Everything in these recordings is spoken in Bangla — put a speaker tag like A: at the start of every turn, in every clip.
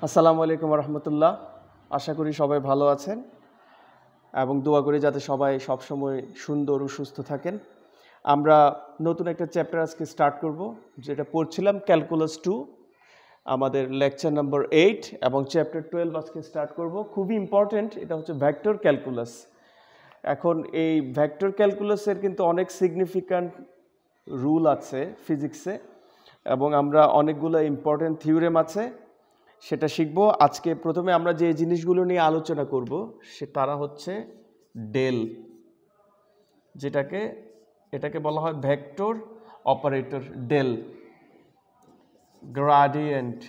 A: আসসালামু আলাইকুম রহমতুল্লাহ। আশা করি সবাই ভালো আছেন এবং দোয়া করি যাতে সবাই সবসময় সুন্দর ও সুস্থ থাকেন। আমরা নতুন একটা চ্যাপ্টার আজকে স্টার্ট করব, যেটা পড়ছিলাম ক্যালকুলাস 2, আমাদের লেকচার নাম্বার 8 এবং চ্যাপ্টার 12 আজকে স্টার্ট করব। খুবই ইম্পর্টেন্ট, এটা হচ্ছে ভেক্টর ক্যালকুলাস। এখন এই ভেক্টর ক্যালকুলাসের কিন্তু অনেক সিগনিফিক্যান্ট রুল আছে ফিজিক্সে এবং আমরা অনেকগুলো ইম্পর্টেন্ট থিওরেম আছে সেটা শিখব। আজকে প্রথমে আমরা যে জিনিসগুলো নিয়ে আলোচনা করব তারা হচ্ছে ডেল, এটাকে বলা হয় ভেক্টর অপারেটর ডেল, গ্রাডিয়েন্ট,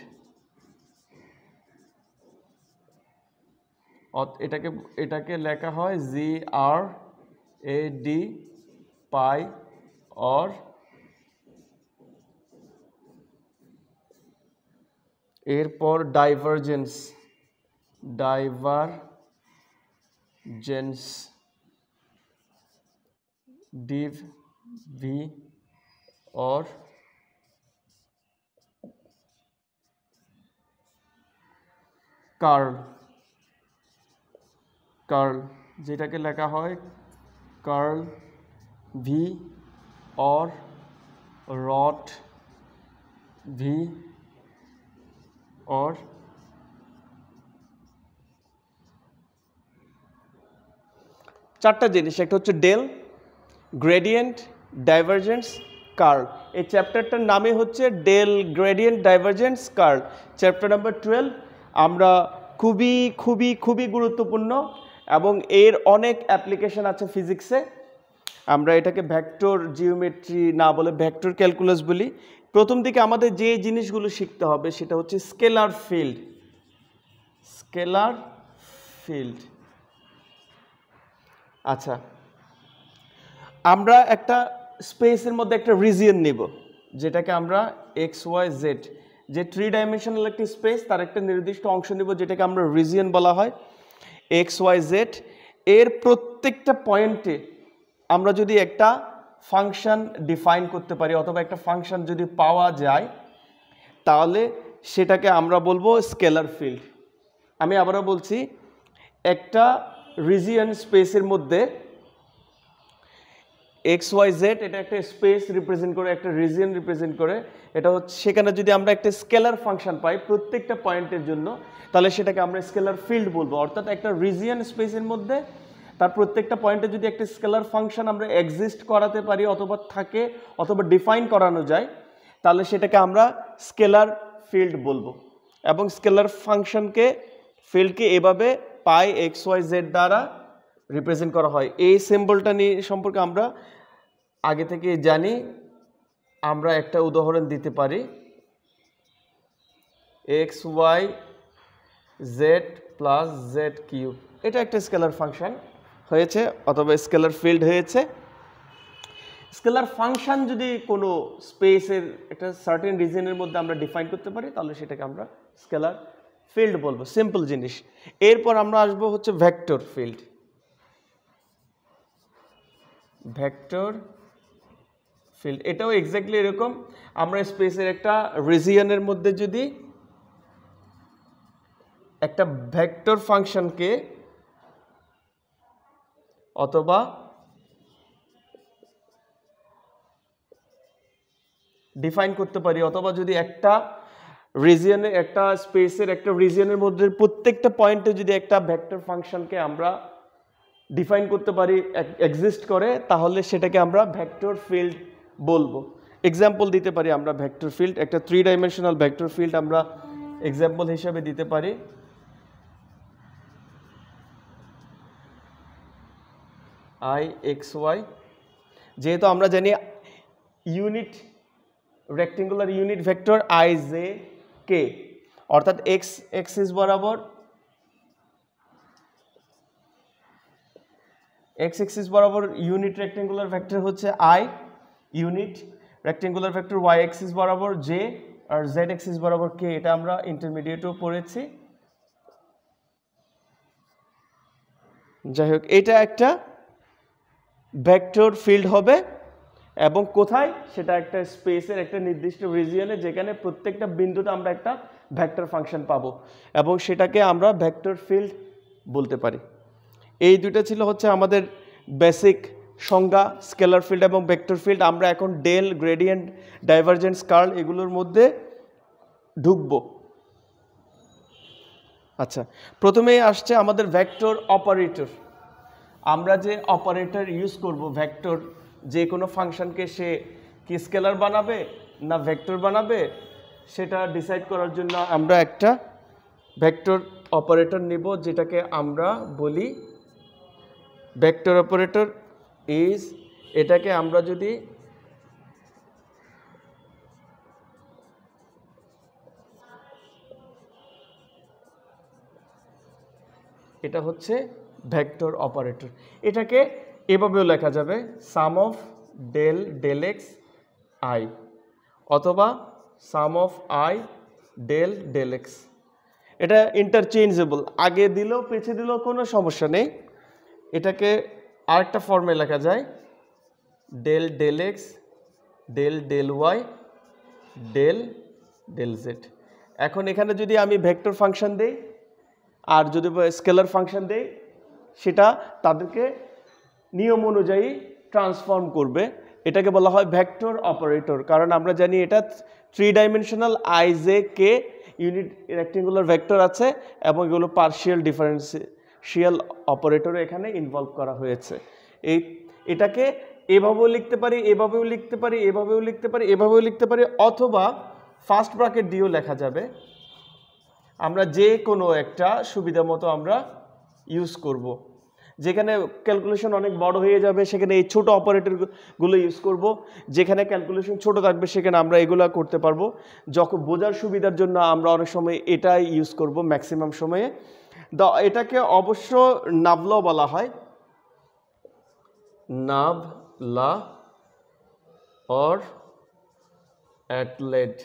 A: এটাকে লেখা হয় GRAD পাই অর এরপর divergence div V or curl, যেটাকে লেখা হয় curl V or rot V or চারটা জিনিস, একটা হচ্ছে ডেল, গ্রেডিয়েন্ট, ডাইভারজেন্স, কার্ল। এই চ্যাপ্টারটার নামে হচ্ছে del, gradient, divergence, curl. Chapter number 12 আমরা খুবই গুরুত্বপূর্ণ এবং এর অনেক অ্যাপ্লিকেশন আছে ফিজিক্সে। আমরা এটাকে ভেক্টর জিওমেট্রি না বলে ভেক্টর ক্যালকুলাস বলি। প্রথম দিকে আমাদের যে জিনিসগুলো শিখতে হবে সেটা হচ্ছে স্কেলার ফিল্ড। আচ্ছা, আমরা একটা স্পেসের মধ্যে একটা রিজিয়ন নিব, যেটাকে আমরা XYZ, যে 3 ডাইমেনশনাল একটি স্পেস, তার একটা নির্দিষ্ট অংশ নিব যেটাকে আমরা রিজিয়ন বলা হয় XYZ। এর প্রত্যেকটা পয়েন্টে আমরা যদি একটা ফাংশন ডিফাইন করতে পারি অথবা একটা ফাংশন যদি পাওয়া যায়, তাহলে সেটাকে আমরা বলবো স্কেলার ফিল্ড। আমি আবারও বলছি, একটা রিজিয়ন স্পেসের মধ্যে XYZ এটা একটা স্পেস রিপ্রেজেন্ট করে, একটা রিজিয়ন রিপ্রেজেন্ট করে। এটা হচ্ছে, সেখানে যদি আমরা একটা স্কেলার ফাংশন পাই প্রত্যেকটা পয়েন্টের জন্য, তাহলে সেটাকে আমরা স্কেলার ফিল্ড বলবো। অর্থাৎ একটা রিজিয়ন স্পেসের মধ্যে তার প্রত্যেকটা পয়েন্টে যদি একটা স্কেলার ফাংশন আমরা এক্সিস্ট করাতে পারি অথবা থাকে অথবা ডিফাইন করানো যায়, তাহলে সেটাকে আমরা স্কেলার ফিল্ড বলবো। এবং স্কেলার ফিল্ডকে এভাবে পাই XYZ দ্বারা রিপ্রেজেন্ট করা হয়। এই সিম্বলটা নিয়ে সম্পর্কে আমরা আগে থেকে জানি। আমরা একটা উদাহরণ দিতে পারি, XYZ প্লাস Z কিউব, এটা একটা স্কেলার ফাংশন হয়েছে অথবা স্কেলার ফিল্ড হয়েছে। স্কেলার ফাংশন যদি কোনো স্পেসের একটা সার্টেন রিজনের মধ্যে আমরা ডিফাইন করতে পারি, তাহলে সেটাকে আমরা স্কেলার ফিল্ড বলবো। সিম্পল জিনিস। এরপর আমরা আসবো হচ্ছে ভেক্টর ফিল্ড। এটাও এক্স্যাক্টলি এরকম। আমরা স্পেসের একটা রিজিয়নের মধ্যে যদি একটা ভেক্টর ফাংশনকে অথবা ডিফাইন করতে পারি, অথবা যদি একটা রিজিয়নে, একটা স্পেসের একটা রিজিয়নের মধ্যে প্রত্যেকটা পয়েন্টে যদি একটা ভেক্টর ফাংশনকে আমরা ডিফাইন করতে পারি, এক্সিস্ট করে, তাহলে সেটাকে আমরা ভেক্টর ফিল্ড বলবো। এক্সাম্পল দিতে পারি আমরা ভেক্টর ফিল্ড, একটা 3 ডাইমেনশনাল ভেক্টর ফিল্ড আমরা এক্সাম্পল হিসাবে দিতে পারি। IXY, যেহেতু আমরা জানি unit rectangular unit vector IJK, অর্থাৎ x অ্যাক্সিস বরাবর ইউনিট রেক্টেঙ্গুলার ভেক্টর হচ্ছে I, unit rectangular vector y Axis বরাবর J, আর z অ্যাক্সিস বরাবর K। এটা আমরা ইন্টারমিডিয়েটও পড়েছি। যাই হোক, এটা একটা ভেক্টর ফিল্ড হবে এবং কোথায়, সেটা একটা স্পেসের একটা নির্দিষ্ট রিজিয়নে, যেখানে প্রত্যেকটা বিন্দুতে আমরা একটা ভেক্টর ফাংশন পাবো এবং সেটাকে আমরা ভেক্টর ফিল্ড বলতে পারি। এই দুইটা ছিল হচ্ছে আমাদের বেসিক সংজ্ঞা, স্কেলার ফিল্ড এবং ভেক্টর ফিল্ড। আমরা এখন ডেল, গ্রেডিয়েন্ট, ডাইভারজেন্স, কার্ল এগুলোর মধ্যে ঢুকবো। আচ্ছা, প্রথমেই আসছে আমাদের ভেক্টর অপারেটর। আমরা যে অপারেটর ইউজ করব ভেক্টর, যে কোনো ফাংশনকে সে কি স্কেলার বানাবে না ভেক্টর বানাবে সেটা ডিসাইড করার জন্য আমরা একটা ভেক্টর অপারেটর নিব, যেটাকে আমরা বলি ভেক্টর অপারেটর ইজ, এটাকে আমরা যদি এটা হচ্ছে ভেক্টর অপারেটর। এটাকে এভাবেও লেখা যাবে sum of del del X I, অথবা sum of I del del X. এটা ইন্টারচেঞ্জেবল, আগে দিলেও পিছিয়ে দিলেও কোনো সমস্যা নেই। এটাকে আরেকটা ফর্মে লেখা যায় del del X del del Y del del Z. এখন এখানে যদি আমি ভেক্টর ফাংশন দেই আর যদি স্কেলার ফাংশন দেই, সেটা তাদেরকে নিয়ম অনুযায়ী ট্রান্সফর্ম করবে। এটাকে বলা হয় ভেক্টর অপারেটর, কারণ আমরা জানি এটা 3 dimensional I J K unit rectangular vector আছে এবং এগুলো পার্শিয়াল ডিফারেন্সিয়াল অপারেটরে এখানে ইনভলভ করা হয়েছে। এটাকে এভাবেও লিখতে পারি, এভাবেও লিখতে পারি, এভাবেও লিখতে পারি, এভাবেও লিখতে পারি, অথবা ফার্স্ট ব্র্যাকেট দিয়েও লেখা যাবে। আমরা যে কোনো একটা সুবিধা মতো আমরা ইউজ করব। যেখানে ক্যালকুলেশন অনেক বড় হয়ে যাবে সেখানে এই ছোট অপারেটরগুলো ইউজ করব, যেখানে ক্যালকুলেশন ছোট থাকবে সেখানে আমরা এগুলো করতে পারবো। যখন বোঝার সুবিধার জন্য আমরা অনেক সময় এটাই ইউজ করব ম্যাক্সিমাম সময়ে। এটাকে অবশ্য নাভলা বলা হয়, নাভলা অর অ্যাটলেট।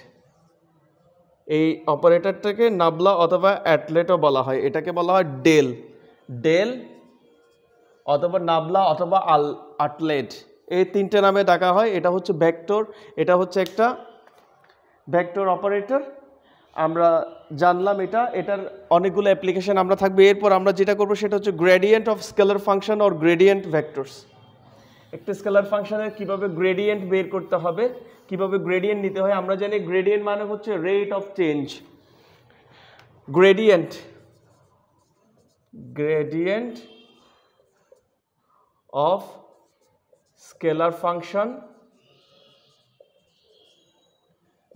A: এই অপারেটরটাকে নাভলা অথবা অ্যাটলেটও বলা হয়। এটাকে বলা হয় ডেল ডেল অথবা নাভলা অথবা অ্যাটলেট, এই তিনটে নামে ডাকা হয়। এটা হচ্ছে ভেক্টর, এটা হচ্ছে একটা ভেক্টর অপারেটর। আমরা জানলাম এটার অনেকগুলো অ্যাপ্লিকেশন আমরা থাকবে। এরপর আমরা যেটা করবো সেটা হচ্ছে gradient of scalar function or gradient vectors. একটা স্কেলার ফাংশনের কিভাবে গ্রেডিয়েন্ট বের করতে হবে, কিভাবে গ্রেডিয়েন্ট নিতে হয়। আমরা জানি গ্রেডিয়েন্ট মানে হচ্ছে rate of change. Gradient of scalar function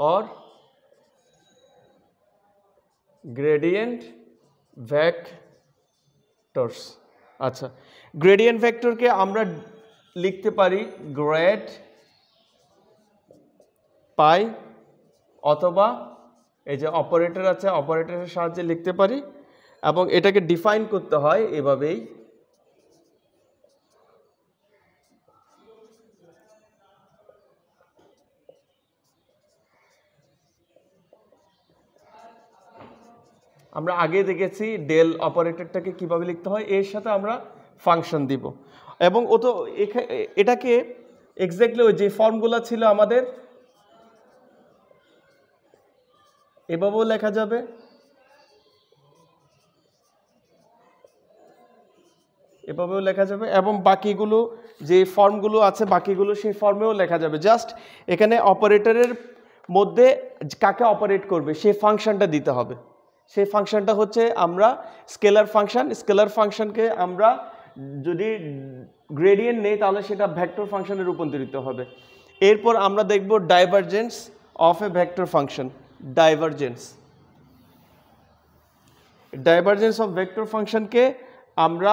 A: or gradient vectors। আচ্ছা, গ্রেডিয়েন্ট ভেক্টরকে আমরা লিখতে পারি গ্রেড পাই, অথবা এই যে অপারেটর আছে অপারেটরের সাহায্যে লিখতে পারি, এবং এটাকে ডিফাইন করতে হয় এভাবেই। আমরা আগে দেখেছি ডেল অপারেটরটাকে কিভাবে লিখতে হয়, এর সাথে আমরা ফাংশন দিব। এবং ও তো এটাকে এক্স্যাক্টলি ওই যে ফর্মগুলো ছিল আমাদের এভাবেও লেখা যাবে, এভাবেও লেখা যাবে, এবং বাকিগুলো যে ফর্মগুলো আছে বাকিগুলো সেই ফর্মেও লেখা যাবে। জাস্ট এখানে অপারেটরের মধ্যে কাকে অপারেট করবে সেই ফাংশনটা দিতে হবে। সেই ফাংশনটা হচ্ছে আমরা স্কেলার ফাংশন। স্কেলার ফাংশনকে আমরা যদি গ্রেডিয়েন্ট নেই তাহলে সেটা ভেক্টর ফাংশনে রূপান্তরিত হবে। এরপর আমরা দেখব divergence of a vector function. Divergence of vector ফাংশনকে আমরা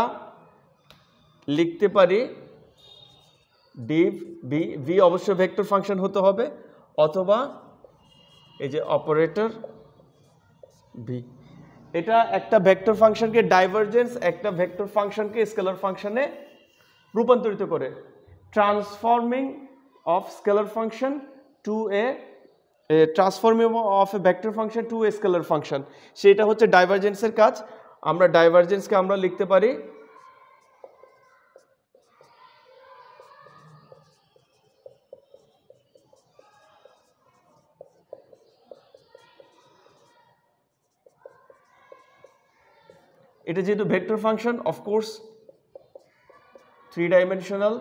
A: লিখতে পারি ডিভ ভি, ভি অবশ্য ভেক্টর ফাংশন হতে হবে, অথবা এই যে অপারেটর ভি। এটা একটা ভেক্টর ফাংশনকে ডাইভারজেন্স একটা ভেক্টর ফাংশনকে স্কেলার ফাংশনে রূপান্তরিত করে। Transforming of scalar function to a transforming of a vector function to a scalar function, সেটা হচ্ছে ডাইভারজেন্সের কাজ। আমরা ডাইভারজেন্সকে আমরা লিখতে পারি এটা যেহেতু ভেক্টর ফাংশন, অফকোর্স 3 ডাইমেনশনাল।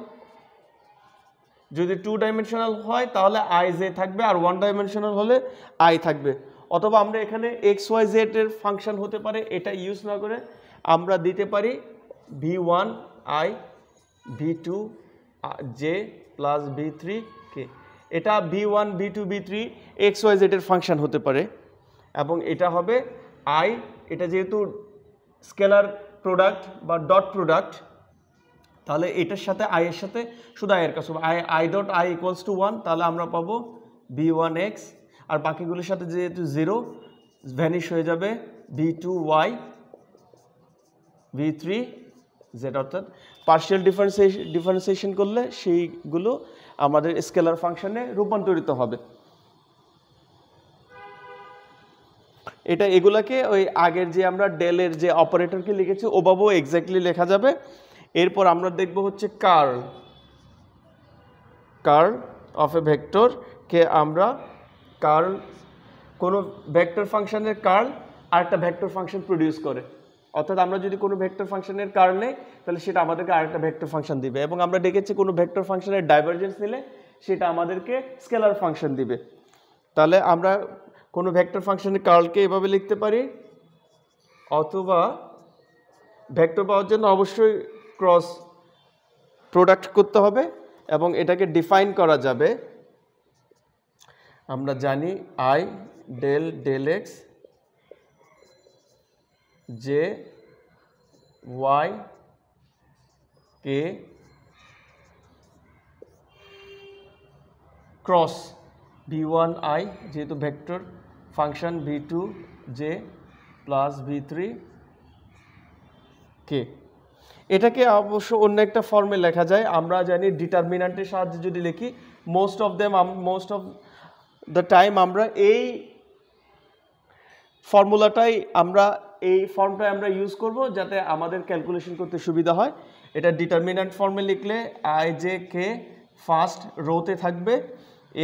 A: যদি 2 ডাইমেনশনাল হয় তাহলে আই জে থাকবে, আর 1 ডাইমেনশনাল হলে আই থাকবে। অথবা আমরা এখানে এক্স ওয়াই জেড এর ফাংশন হতে পারে, এটা ইউজ না করে আমরা দিতে পারি v1 i v2 j plus v3 k। এটা v1 v2 v3 X Y Z এর ফাংশন হতে পারে, এবং এটা হবে আই, এটা যেহেতু স্কেলার প্রোডাক্ট বা ডট প্রোডাক্ট, তাহলে এটার সাথে আই এর সাথে শুধু আই এর কাজ হবে, I dot I equals to 1, তাহলে আমরা পাবো v1x, আর বাকিগুলোর সাথে যেহেতু 0 ভ্যানিশ হয়ে যাবে v2y v3 z, অর্থাৎ পার্শিয়াল ডিফারেন্সিয়েশন করলে সেইগুলো আমাদের স্কেলার ফাংশনে রূপান্তরিত হবে। এটা এগুলাকে ওই আগের যে আমরা ডেলের যে অপারেটরকে লিখেছি ওভাবেও এক্স্যাক্টলি লেখা যাবে। এরপর আমরা দেখব হচ্ছে কার্ল অফ এ ভেক্টরকে আমরা কার্ল, কোনো ভেক্টর ফাংশনের কার্ল আরেকটা ভেক্টর ফাংশন প্রডিউস করে। অর্থাৎ আমরা যদি কোনো ভেক্টর ফাংশনের কার্ল নেই তাহলে সেটা আমাদেরকে আরেকটা ভেক্টর ফাংশন দিবে, এবং আমরা দেখেছি কোনো ভেক্টর ফাংশনের ডাইভারজেন্স নিলে সেটা আমাদেরকে স্কেলার ফাংশন দিবে। তাহলে আমরা কোনো ভেক্টর ফাংশনের কার্লকে এভাবে লিখতে পারি, অথবা ভেক্টর পাওয়ার জন্য অবশ্যই ক্রস প্রোডাক্ট করতে হবে, এবং এটাকে ডিফাইন করা যাবে। আমরা জানি I del X J Y K cross v1 i, যেহেতু vector function v2 j plus v3 k। এটাকে অবশ্য অন্য একটা ফর্মে লেখা যায়, আমরা জানি ডিটারমিন্যান্টের সাহায্যে যদি লিখি, মোস্ট অফ দ্য টাইম আমরা এই ফর্মুলাটাই এই ফর্মটাই আমরা ইউজ করব যাতে আমাদের ক্যালকুলেশন করতে সুবিধা হয়। এটা ডিটারমিন্যান্ট ফর্মে লিখলে আই জে কে ফার্স্ট রোতে থাকবে,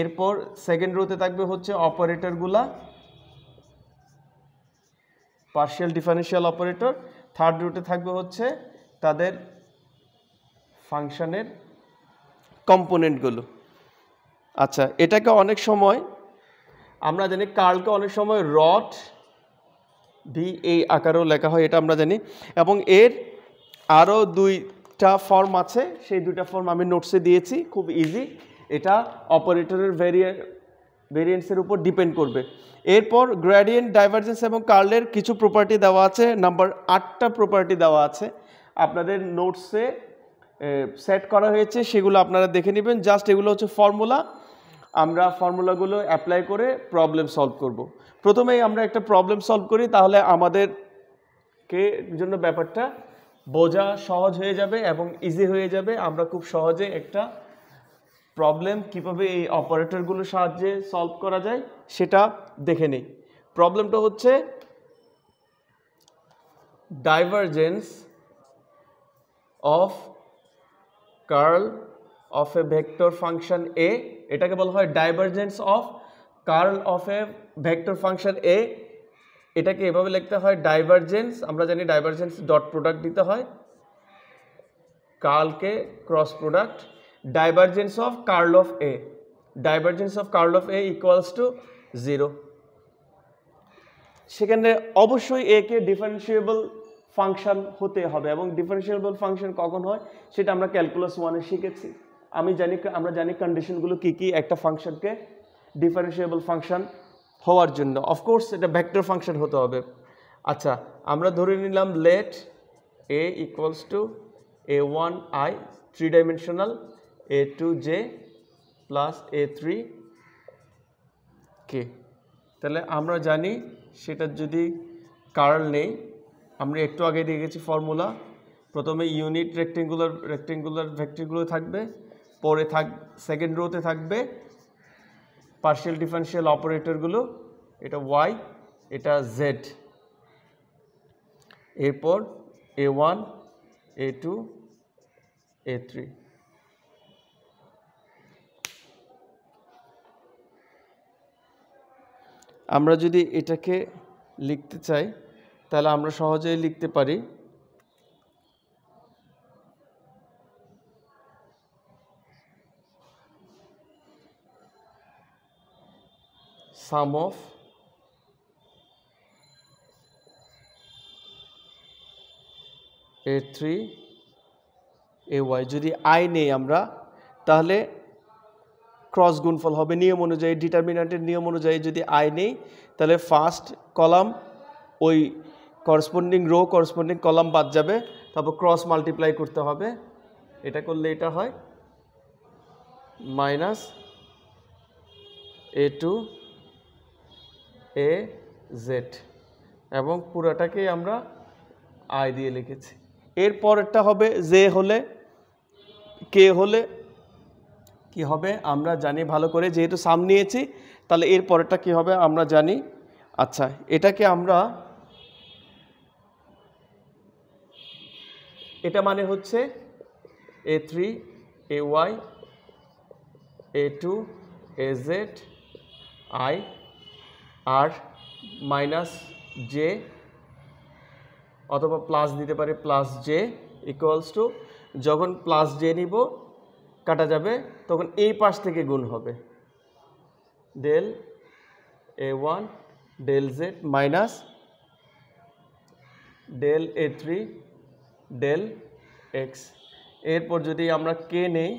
A: এরপর সেকেন্ড রোতে থাকবে হচ্ছে অপারেটরগুলা, পার্শিয়াল ডিফারেনশিয়াল অপারেটর, থার্ড রোতে থাকবে হচ্ছে তাদের ফাংশনের কম্পোনেন্টগুলো। আচ্ছা, এটাকে অনেক সময় আমরা জানি কার্লকে অনেক সময় রড ভি এই আকারেও লেখা হয়, এটা আমরা জানি, এবং এর আরও দুইটা ফর্ম আছে, সেই দুইটা ফর্ম আমি নোটসে দিয়েছি, খুব ইজি। এটা অপারেটরের ভেরিয়েন্সের উপর ডিপেন্ড করবে। এরপর গ্রেডিয়েন্ট, ডাইভারজেন্স এবং কার্লের কিছু প্রপার্টি দেওয়া আছে, নাম্বার 8টা প্রপার্টি দেওয়া আছে আপনাদের নোটসে সেট করা হয়েছে, সেগুলো আপনারা দেখে নেবেন। জাস্ট এগুলো হচ্ছে ফর্মুলা, আমরা ফর্মুলাগুলো অ্যাপ্লাই করে প্রবলেম সলভ করব। প্রথমেই আমরা একটা প্রবলেম সলভ করি, তাহলে আমাদেরকে জন্য ব্যাপারটা বোঝা সহজ হয়ে যাবে এবং ইজি হয়ে যাবে। আমরা খুব সহজে একটা প্রবলেম কিভাবে এই অপারেটরগুলোর সাহায্যে সলভ করা যায় সেটা দেখে নিই। প্রবলেমটা হচ্ছে divergence of curl of a vector function A, এটাকে বলা হয় divergence of curl of a vector function A. এটাকে এভাবে লিখতে হয় ডাইভারজেন্স, আমরা জানি ডাইভারজেন্স ডট প্রোডাক্ট দিতে হয়, কার্লকে cross product, divergence of curl of A, divergence of curl of A equals to 0। সেখানে অবশ্যই এ কে ডিফারেন্সিয়েবল ফাংশন হতে হবে, এবং ডিফারেন্সিয়েবল ফাংশন কখন হয় সেটা আমরা ক্যালকুলাস 1-এ শিখেছি। আমরা জানি কন্ডিশনগুলো কি কি একটা ফাংশনকে ডিফারেন্সিয়েবল ফাংশন হওয়ার জন্য। অফকোর্স এটা ভেক্টর ফাংশন হতে হবে। আচ্ছা, আমরা ধরে নিলাম let A equals to a1 i 3 dimensional, a2 j plus a3 k। তাহলে আমরা জানি সেটার যদি কার্ল নেই, আমরা একটু আগে দিয়ে গেছি ফর্মুলা, প্রথমে ইউনিট রেক্টেঙ্গুলার ভেক্টরগুলো থাকবে, পরে সেকেন্ড রোতে থাকবে পার্শিয়াল ডিফারেনশিয়াল অপারেটরগুলো, এটা y, এটা z, এরপর a1 a2 a3। আমরা যদি এটাকে লিখতে চাই তাহলে আমরা সহজেই লিখতে পারি সাম অফ A3 AY। যদি আই নেই আমরা তাহলে ক্রস গুণফল হবে নিয়ম অনুযায়ী, ডিটারমিন্যান্টের নিয়ম অনুযায়ী যদি আই নেই তাহলে ফার্স্ট কলাম ওই করসপন্ডিং রো করসপন্ডিং কলাম বাদ যাবে, তারপর ক্রস মাল্টিপ্লাই করতে হবে। এটা করলে এটা হয় মাইনাস A2 AZ এবং পুরাটাকেই আমরা আই দিয়ে লিখেছি। এরপরেরটা হবে জে হলে কে হলে কি হবে আমরা জানি ভালো করে, যেহেতু সাম নিয়েছি তাহলে এর পরেরটা কি হবে আমরা জানি। আচ্ছা, এটাকে আমরা এটা মানে হচ্ছে A3 AY A2 AZ I আর মাইনাস জে অথবা প্লাস দিতে পারে প্লাস জে ইকুয়ালস টু, যখন প্লাস জে নিব কাটা যাবে তখন এই পাশ থেকে গুণ হবে del A1 del Z minus del A3 del X. এরপর যদি আমরা কে নেই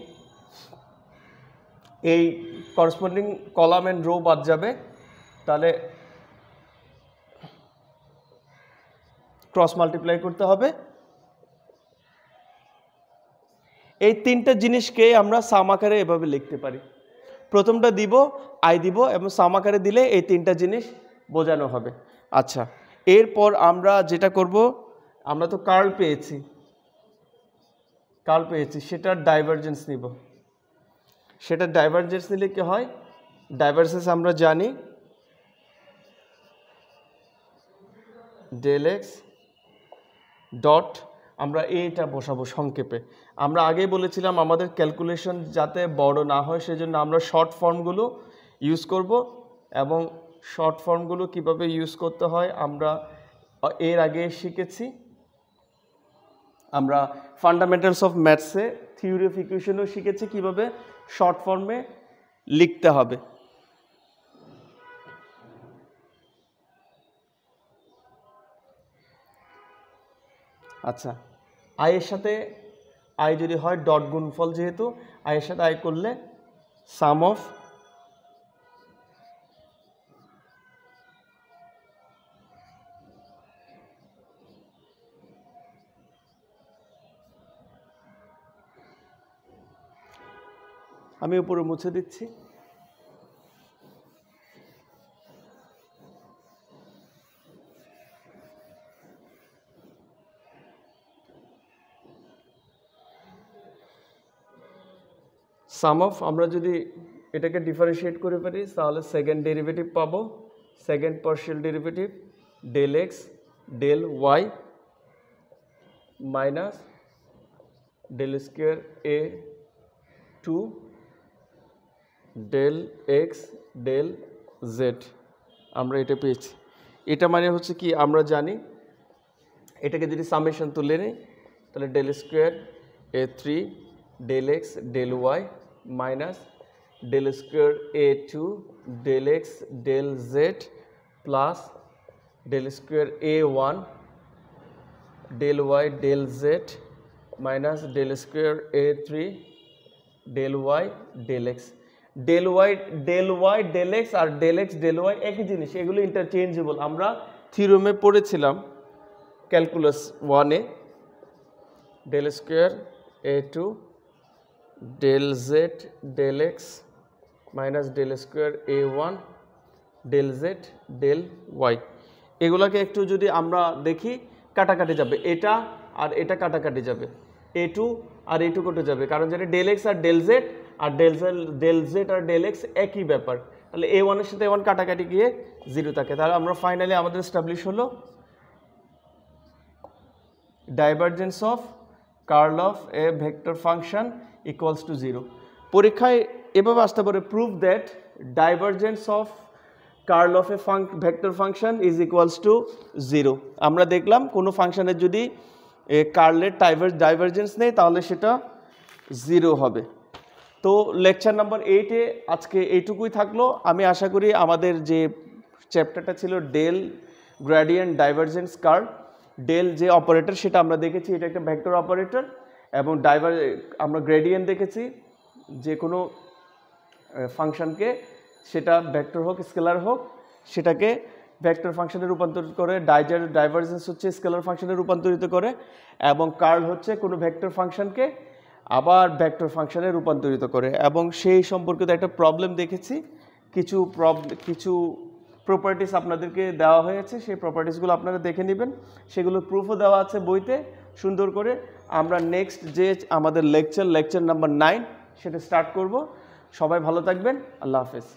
A: এই করসপন্ডিং কলাম অ্যান্ড রো বাদ যাবে, তাহলে ক্রস মাল্টিপ্লাই করতে হবে। এই তিনটা জিনিসকে আমরা সাম আকারে এভাবে লিখতে পারি। প্রথমটা দিব আই দিব এবং সাম আকারে দিলে এই তিনটা জিনিস বোঝানো হবে। আচ্ছা, এরপর আমরা যেটা করব, আমরা তো কার্ল পেয়েছি সেটার ডাইভারজেন্স নিব। সেটার ডাইভারজেন্স নিলে কি হয়, ডাইভারজেন্স আমরা জানি ডেল এক্স ডট, আমরা এইটা বসাবো সংক্ষেপে। আমরা আগেই বলেছিলাম আমাদের ক্যালকুলেশন যাতে বড় না হয় সেজন্য আমরা শর্ট ফর্মগুলো ইউজ করব, এবং শর্ট ফর্মগুলো কিভাবে ইউজ করতে হয় আমরা এর আগে শিখেছি। আমরা ফান্ডামেন্টালস অফ ম্যাথসে থিওরি অফ ইকুয়েশনও শিখেছি কিভাবে শর্ট ফর্মে লিখতে হবে। আচ্ছা, আয়ের সাথে আই যদি হয় ডট গুণফল, যেহেতু আয়ের সাথে আই করলে সাম অফ আমি উপরে মুছে দিচ্ছি। সাম অফ আমরা যদি এটাকে ডিফারেন্সিয়েট করে পারি তাহলে সেকেন্ড ডেরিভেটিভ পাবো, second partial derivative del X del Y minus del square A two del X del Z. আমরা এটা পেয়েছি। এটা মানে হচ্ছে কি আমরা জানি এটাকে যদি সামেশন তুলে নিই তাহলে del square A3 del X del Y minus del square A2 del X del Z plus del square A1 del Y del Z minus del square A3 del Y del X. Del Y del X আর ডেল এক্স ডেল ওয়াই একই জিনিস, এগুলো ইন্টারচেঞ্জেবল। আমরা থিওরেমে পড়েছিলাম ক্যালকুলাস 1-এ del square A2 del Z del X minus del square A1 del Z del Y. এগুলোকে একটু যদি আমরা দেখি কাটাকাটি যাবে, এটা আর এটা কাটাকাটি যাবে, A2 আর A2 কেটে যাবে, কারণ যেটা ডেল এক্স আর ডেল জেড আর ডেল জেড আর ডেল এক্স একই ব্যাপার। তাহলে A1 এর সাথে A1 কাটাকাটি গিয়ে 0 থাকে। তাহলে আমরা ফাইনালি আমাদের এস্টাবলিশ হলো divergence of curl of a vector function equals to 0। পরীক্ষায় এভাবে আসতে পারে prove that divergence of curl of a vector function is equals to 0। আমরা দেখলাম কোনো ফাংশনের যদি কার্লের ডাইভারজেন্স নেই তাহলে সেটা 0 হবে। তো লেকচার নাম্বার 8-এ আজকে এইটুকুই থাকলো। আমি আশা করি আমাদের যে চ্যাপ্টারটা ছিল del gradient divergence curl, del যে অপারেটর সেটা আমরা দেখেছি, এটা একটা ভেক্টর অপারেটর, এবং আমরা গ্রেডিয়েন্ট দেখেছি যে কোনো ফাংশনকে, সেটা ভেক্টর হোক স্কেলার হোক, সেটাকে ভেক্টর ফাংশনে রূপান্তরিত করে, ডাইভারজেন্স হচ্ছে স্কেলার ফাংশনে রূপান্তরিত করে, এবং কার্ল হচ্ছে কোনো ভেক্টর ফাংশনকে আবার ভেক্টর ফাংশনে রূপান্তরিত করে। এবং সেই সম্পর্কিত একটা প্রবলেম দেখেছি, কিছু প্রপার্টিস আপনাদেরকে দেওয়া হয়েছে, সেই প্রপার্টিসগুলো আপনারা দেখে নেবেন, সেগুলো প্রুফও দেওয়া আছে বইতে সুন্দর করে। আমরা নেক্সট যে আমাদের লেকচার নাম্বার 9 সেটা স্টার্ট করব। সবাই ভালো থাকবেন, আল্লাহ হাফেজ।